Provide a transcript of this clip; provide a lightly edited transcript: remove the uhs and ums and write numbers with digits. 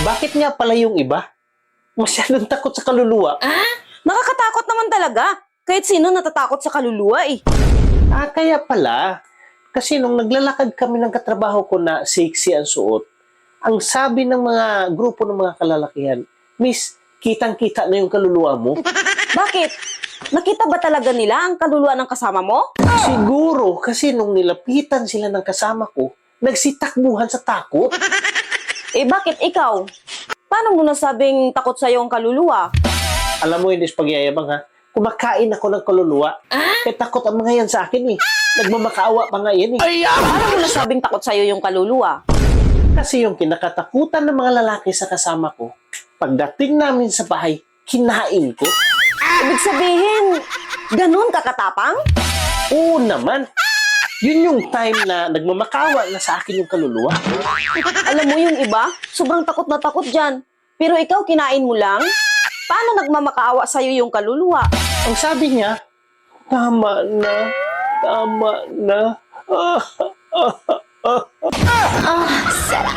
Bakit nga pala yung iba? Masyadong takot sa kaluluwa. Nakakatakot naman talaga. Kahit sino natatakot sa kaluluwa eh. Kaya pala. Kasi nung naglalakad kami ng katrabaho ko na sexy ang suot, ang sabi ng mga grupo ng mga kalalakihan, Miss, kitang-kita na yung kaluluwa mo. Bakit? Nakita ba talaga nila ang kaluluwa ng kasama mo? Siguro, kasi nung nilapitan sila ng kasama ko, nagsitakbuhan sa takot. Eh bakit ikaw? Paano mo nasabing takot sa'yo ang kaluluwa? Alam mo, hindi sa pagyayabang ha, kumakain ako ng kaluluwa. Kaya takot ang mga yan sa akin eh. Nagmamakaawa pa nga yan eh. Paano mo nasabing takot sa'yo yung kaluluwa? Kasi yung kinakatakutan ng mga lalaki sa kasama ko, pagdating namin sa bahay, kinain ko. Ibig sabihin, ganun kakatapang? Oo naman. Yun yung time na nagmamakaawa na sa akin yung kaluluwa. Alam mo yung iba, sobrang takot na takot dyan. Pero ikaw, kinain mo lang? Paano nagmamakaawa sa'yo yung kaluluwa? Ang sabi niya, tama na, tama na. Sarap.